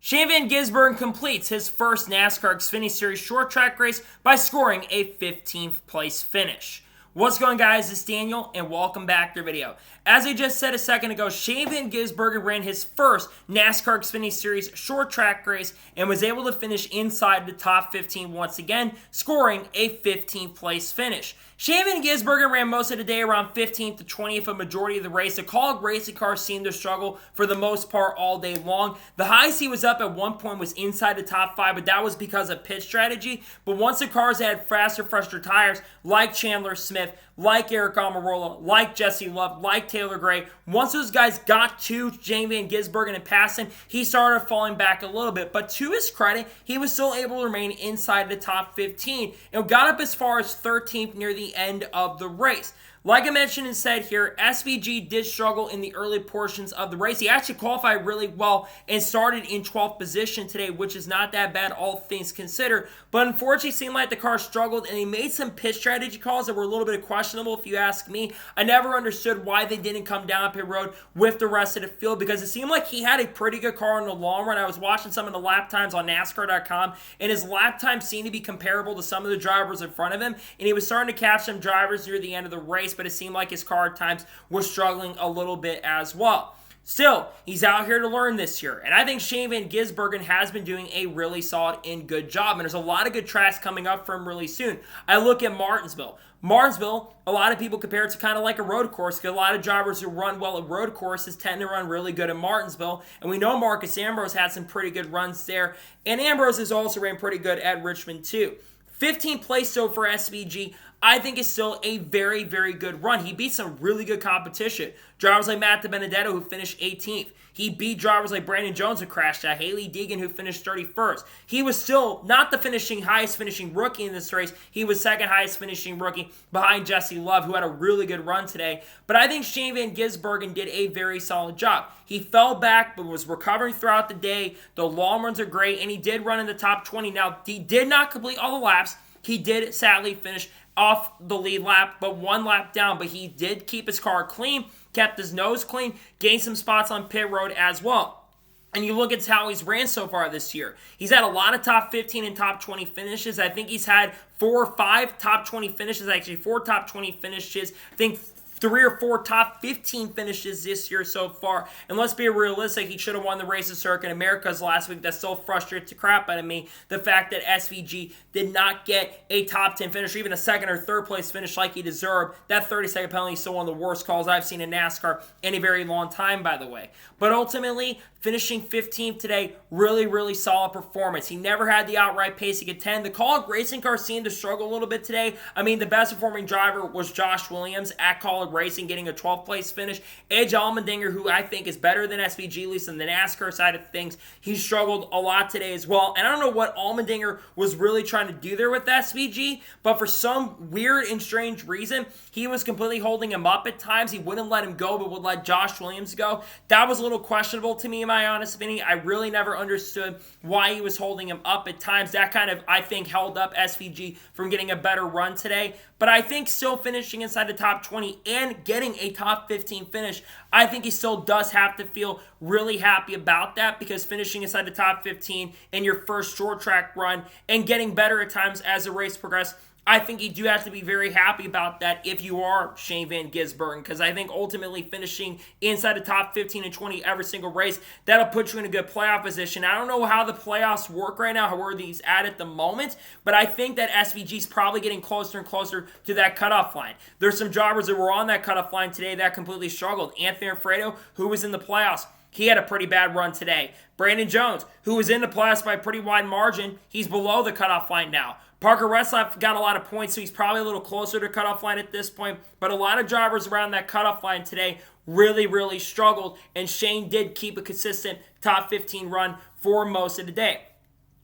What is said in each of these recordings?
Shane Van Gisbergen completes his first NASCAR Xfinity Series short track race by scoring a 15th place finish. What's going on, guys? It's Daniel and welcome back to the video. As I just said a second ago, Shane Van Gisbergen ran his first NASCAR Xfinity Series short track race and was able to finish inside the top 15 once again, scoring a 15th place finish. Shane Van Gisbergen ran most of the day around 15th to 20th a majority of the race. The called racing cars seemed to struggle for the most part all day long. The highest he was up at one point was inside the top 5, but that was because of pit strategy. But once the cars had faster tires, like Chandler Smith, like Eric Almirola, like Jesse Love, like Taylor Gray, once those guys got to Shane Van Gisbergen and passed him, he started falling back a little bit. But to his credit, he was still able to remain inside the top 15 and got up as far as 13th near the end of the race. Like I mentioned and said here, SVG did struggle in the early portions of the race. He actually qualified really well and started in 12th position today, which is not that bad, all things considered. But unfortunately, it seemed like the car struggled, and he made some pit strategy calls that were a little bit questionable, if you ask me. I never understood why they didn't come down pit road with the rest of the field, because it seemed like he had a pretty good car in the long run. I was watching some of the lap times on NASCAR.com, and his lap times seemed to be comparable to some of the drivers in front of him, and he was starting to catch some drivers near the end of the race, but it seemed like his car at times was struggling a little bit as well. Still, he's out here to learn this year, and I think Shane Van Gisbergen has been doing a really solid and good job, and there's a lot of good tracks coming up for him really soon. I look at Martinsville. Martinsville, a lot of people compare it to kind of like a road course, because a lot of drivers who run well at road courses tend to run really good at Martinsville, and we know Marcus Ambrose had some pretty good runs there, and Ambrose has also ran pretty good at Richmond too. 15th place so for SVG, I think is still a very, very good run. He beat some really good competition. Drivers like Matt DiBenedetto, who finished 18th. He beat drivers like Brandon Jones, who crashed out. Haley Deegan, who finished 31st. He was still not the highest finishing rookie in this race. He was second highest finishing rookie behind Jesse Love, who had a really good run today. But I think Shane Van Gisbergen did a very solid job. He fell back, but was recovering throughout the day. The long runs are great, and he did run in the top 20. Now, he did not complete all the laps. He did sadly finish off the lead lap, but one lap down, but he did keep his car clean, kept his nose clean, gained some spots on pit road as well. And you look at how he's ran so far this year. He's had a lot of top 15 and top 20 finishes. I think he's had 4 or 5 top 20 finishes, actually 4 top 20 finishes. I think 3 or 4 top 15 finishes this year so far. And let's be realistic, he should have won the race at Circuit Americas last week. That still frustrates the crap out of me. The fact that SVG did not get a top 10 finish, or even a second or third place finish like he deserved. That 30-second penalty is still one of the worst calls I've seen in NASCAR in a very long time, by the way. But ultimately, finishing 15th today, really, really solid performance. He never had the outright pace he could tend. The call racing car seemed to struggle a little bit today. I mean, the best performing driver was Josh Williams at College Racing, getting a 12th place finish. Edge Allmendinger, who I think is better than SVG, at least in the NASCAR side of things, he struggled a lot today as well. And I don't know what Allmendinger was really trying to do there with SVG, but for some weird and strange reason, he was completely holding him up at times. He wouldn't let him go, but would let Josh Williams go. That was a little questionable to me, in my honest opinion. I really never understood why he was holding him up at times. That kind of, I think, held up SVG from getting a better run today. But I think still finishing inside the top 20 and getting a top 15 finish, I think he still does have to feel really happy about that, because finishing inside the top 15 in your first short track run and getting better at times as the race progressed, I think you do have to be very happy about that if you are Shane Van Gisbergen, because I think ultimately finishing inside the top 15 and 20 every single race, that'll put you in a good playoff position. I don't know how the playoffs work right now, how are these at the moment, but I think that SVG's probably getting closer and closer to that cutoff line. There's some drivers that were on that cutoff line today that completely struggled. Anthony Alfredo, who was in the playoffs, he had a pretty bad run today. Brandon Jones, who was in the playoffs by a pretty wide margin, he's below the cutoff line now. Parker Retzlaff got a lot of points, so he's probably a little closer to cutoff line at this point. But a lot of drivers around that cutoff line today really, really struggled, and Shane did keep a consistent top 15 run for most of the day.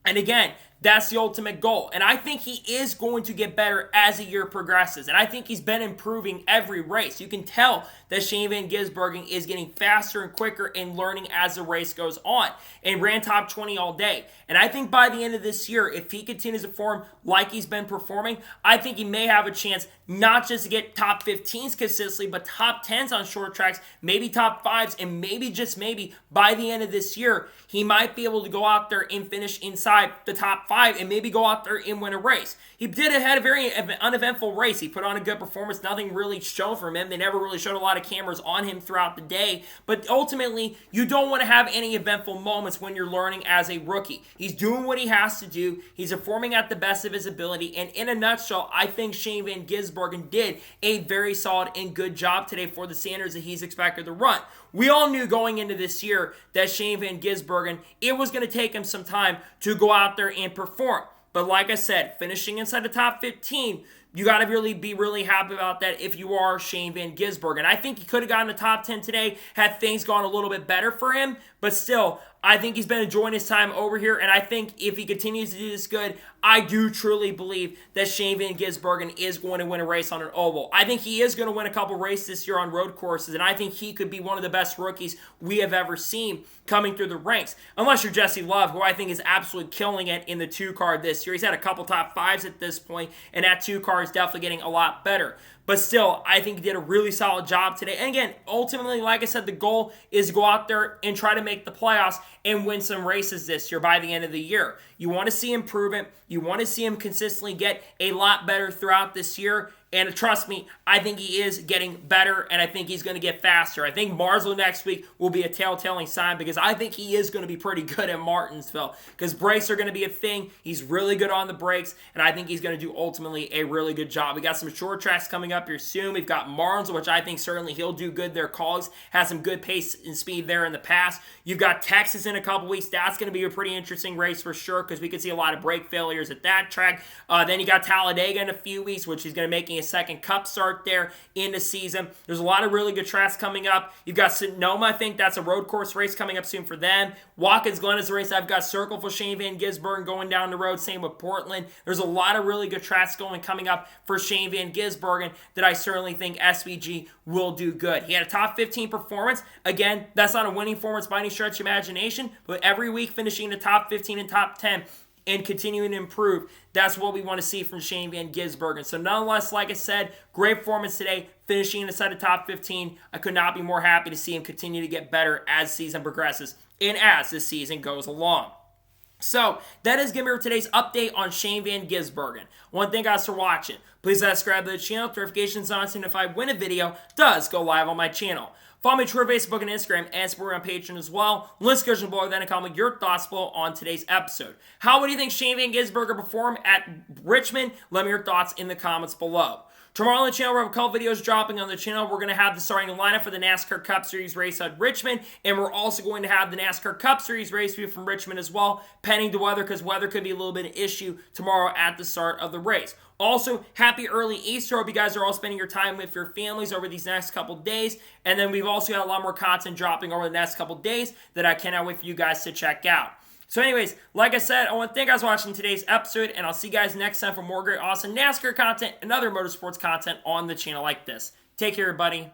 And again, That's the ultimate goal. And I think he is going to get better as the year progresses. And I think he's been improving every race. You can tell that Shane Van Gisbergen is getting faster and quicker and learning as the race goes on. And ran top 20 all day. And I think by the end of this year, if he continues to perform like he's been performing, I think he may have a chance not just to get top 15s consistently, but top 10s on short tracks, maybe top 5s, and maybe, just maybe, by the end of this year, he might be able to go out there and finish inside the top 5 and maybe go out there and win a race. He had a very uneventful race. He put on a good performance. Nothing really shown from him. They never really showed a lot of cameras on him throughout the day. But ultimately, you don't want to have any eventful moments when you're learning as a rookie. He's doing what he has to do. He's performing at the best of his ability. And in a nutshell, I think Shane Van Gisbergen did a very solid and good job today for the standards that he's expected to run. We all knew going into this year that Shane Van Gisbergen, it was going to take him some time to go out there and perform. But like I said, finishing inside the top 15, you got to really be really happy about that if you are Shane Van Gisbergen. I think he could have gotten the top 10 today had things gone a little bit better for him. But still, I think he's been enjoying his time over here. And I think if he continues to do this good, I do truly believe that Shane Van Gisbergen is going to win a race on an oval. I think he is going to win a couple races this year on road courses. And I think he could be one of the best rookies we have ever seen coming through the ranks. Unless you're Jesse Love, who I think is absolutely killing it in the 2-car this year. He's had a couple top 5s at this point, and that 2-car is definitely getting a lot better. But still, I think he did a really solid job today. And again, ultimately, like I said, the goal is to go out there and try to make the playoffs and win some races this year by the end of the year. You want to see improvement. You want to see him consistently get a lot better throughout this year. And trust me, I think he is getting better, and I think he's going to get faster. I think Martinsville next week will be a telltale sign because I think he is going to be pretty good at Martinsville because brakes are going to be a thing. He's really good on the brakes, and I think he's going to do ultimately a really good job. We got some short tracks coming up here soon. We've got Martinsville, which I think certainly he'll do good there. Cogs has some good pace and speed there in the past. You've got Texas in a couple weeks. That's going to be a pretty interesting race for sure because we could see a lot of brake failures at that track. Then you got Talladega in a few weeks, which he's going to be making a second Cup start there in the season. There's a lot of really good tracks coming up. You've got Sonoma, I think that's a road course race coming up soon for them. Watkins Glen is a race I've got circled for Shane Van Gisbergen going down the road. Same with Portland. There's a lot of really good tracks coming up for Shane Van Gisbergen that I certainly think SVG will do good. He had a top 15 performance. Again, that's not a winning performance by any stretch of imagination, but every week finishing in the top 15 and top 10 and continuing to improve. That's what we want to see from Shane Van Gisbergen. So nonetheless, like I said, great performance today, finishing inside the top 15. I could not be more happy to see him continue to get better as the season progresses and as the season goes along. So, that is going to be today's update on Shane Van Gisbergen. Want to thank you guys for watching. Please subscribe to the channel, notifications on, so if I win a video, does go live on my channel. Follow me on Twitter, Facebook, and Instagram, and support me on Patreon as well. Links go below, then and comment your thoughts below on today's episode. How would you think Shane Van Gisbergen performed at Richmond? Let me know your thoughts in the comments below. Tomorrow on the channel, we have a couple videos dropping on the channel. We're going to have the starting lineup for the NASCAR Cup Series race at Richmond, and we're also going to have the NASCAR Cup Series race from Richmond as well, pending the weather, because weather could be a little bit of an issue tomorrow at the start of the race. Also, happy early Easter. Hope you guys are all spending your time with your families over these next couple days. And then we've also got a lot more content dropping over the next couple days that I cannot wait for you guys to check out. So anyways, like I said, I want to thank you guys for watching today's episode, and I'll see you guys next time for more great, awesome NASCAR content and other motorsports content on the channel like this. Take care, everybody.